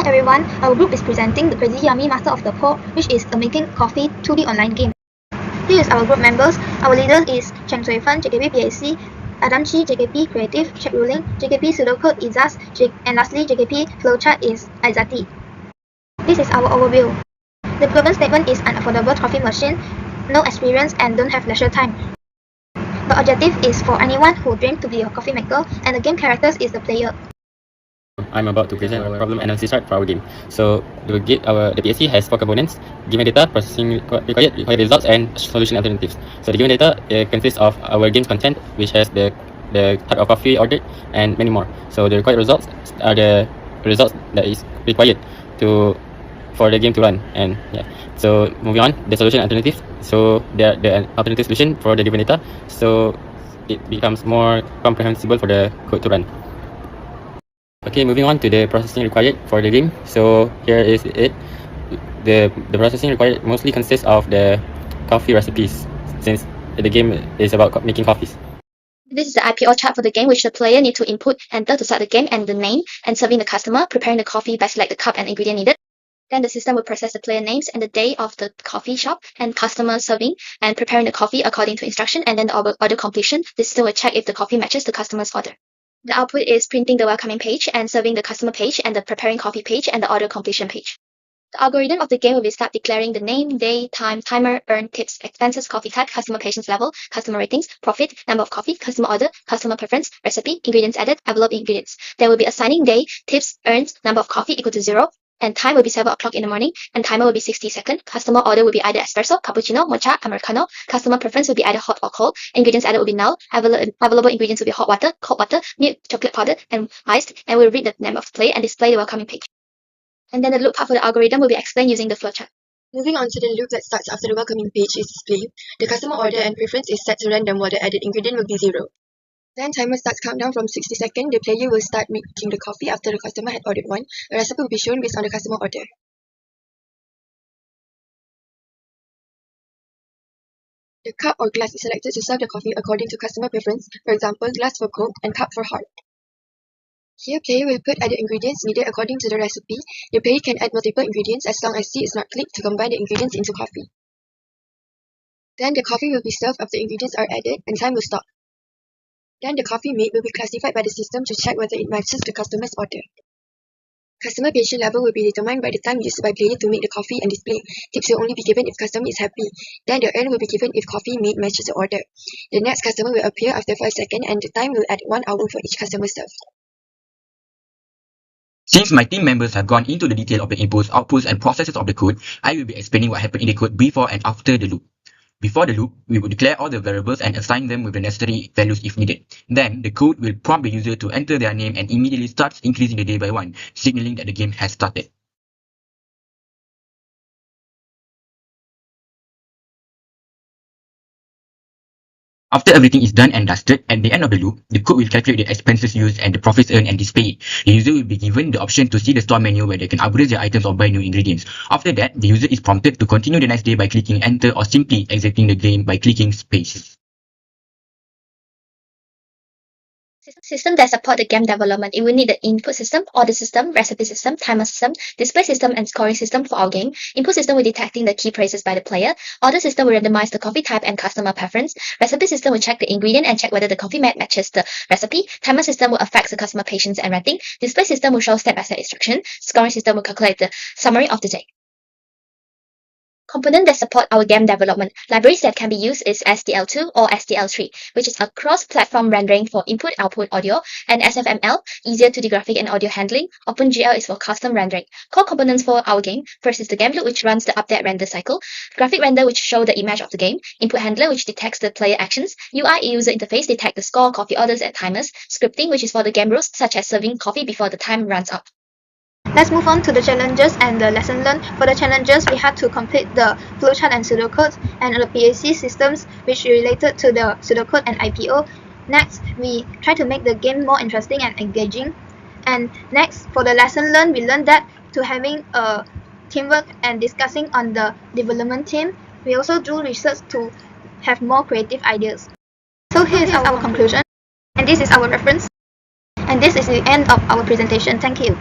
everyone, our group is presenting the Crazy Yummy Master of the Pour, which is a making coffee 2D online game. Here is our group members. Our leader is Chieng Cui Fen, JKP Adam Chee, JKP Creative, Chek Ru Ling, JKP Pseudocode, Izzaz, and lastly JKP Flowchart is Aizati. This is our overview. The proven statement is an affordable coffee machine, no experience and don't have leisure time. The objective is for anyone who dreams to be a coffee maker, and the game characters is the player. I'm about to present our problem analysis chart for our game. So the PSC has 4 components: given data, processing required results, and solution alternatives. So the given data consists of our game's content, which has the type of coffee ordered and many more. So the required results are the results that is required for the game to run. And yeah, so moving on, the solution alternatives. So the alternative solution for the given data, so it becomes more comprehensible for the code to run. Okay, moving on to the processing required for the game. So here is it. The processing required mostly consists of the coffee recipes, since the game is about making coffees. This is the IPO chart for the game, which the player need to input, enter to start the game, and the name, and serving the customer, preparing the coffee by select the cup and ingredient needed. Then the system will process the player names and the day of the coffee shop and customer serving and preparing the coffee according to instruction, and then the order completion. The system will check if the coffee matches the customer's order. The output is printing the welcoming page and serving the customer page and the preparing coffee page and the order completion page. The algorithm of the game will be start declaring the name, day, time, timer, earn, tips, expenses, coffee type, customer patience level, customer ratings, profit, number of coffee, customer order, customer preference, recipe, ingredients added, envelope ingredients. There will be assigning day, tips, earns, number of coffee equal to 0, and time will be 7 o'clock in the morning, and timer will be 60 seconds. Customer order will be either espresso, cappuccino, mocha, americano. Customer preference will be either hot or cold. Ingredients added will be null. Available ingredients will be hot water, cold water, milk, chocolate powder, and iced. And we'll read the name of the play and display the welcoming page. And then the loop part for the algorithm will be explained using the flowchart. Moving on to the loop that starts after the welcoming page is displayed. The customer order and preference is set to random while the added ingredient will be 0. Then timer starts countdown from 60 seconds. The player will start making the coffee after the customer had ordered one. A recipe will be shown based on the customer order. The cup or glass is selected to serve the coffee according to customer preference. For example, glass for cold and cup for hot. Here, player will put added ingredients needed according to the recipe. The player can add multiple ingredients as long as C is not clicked to combine the ingredients into coffee. Then the coffee will be served after ingredients are added and time will stop. Then the coffee made will be classified by the system to check whether it matches the customer's order. Customer patient level will be determined by the time used by player to make the coffee and display. Tips will only be given if customer is happy. Then the earn will be given if coffee made matches the order. The next customer will appear after 5 seconds and the time will add 1 hour for each customer served. Since my team members have gone into the detail of the inputs, outputs, and processes of the code, I will be explaining what happened in the code before and after the loop. Before the loop, we will declare all the variables and assign them with the necessary values if needed. Then, the code will prompt the user to enter their name and immediately starts increasing the day by 1, signaling that the game has started. After everything is done and dusted, at the end of the loop, the code will calculate the expenses used and the profits earned and display it. The user will be given the option to see the store menu where they can upgrade their items or buy new ingredients. After that, the user is prompted to continue the next day by clicking enter or simply exiting the game by clicking space. System that support the game development. It will need the input system, order system, recipe system, timer system, display system, and scoring system for our game. Input system will detecting the key phrases by the player. Order system will randomize the coffee type and customer preference. Recipe system will check the ingredient and check whether the coffee matches the recipe. Timer system will affect the customer patience and rating. Display system will show step-by-step instruction. Scoring system will calculate the summary of the day. Components that support our game development. Libraries that can be used is SDL2 or SDL3, which is a cross-platform rendering for input-output audio, and SFML, easier to do graphic and audio handling. OpenGL is for custom rendering. Core components for our game. First is the game loop, which runs the update render cycle. Graphic render, which show the image of the game. Input handler, which detects the player actions. UI user interface, detect the score, coffee orders, and timers. Scripting, which is for the game rules, such as serving coffee before the time runs out. Let's move on to the challenges and the lesson learned. For the challenges, we had to complete the flowchart and pseudocode and the PAC systems which related to the pseudocode and IPO. Next, we try to make the game more interesting and engaging. And next, for the lesson learned, we learned that to having a teamwork and discussing on the development team, we also do research to have more creative ideas. So here is our conclusion, and this is our reference, and this is the end of our presentation. Thank you.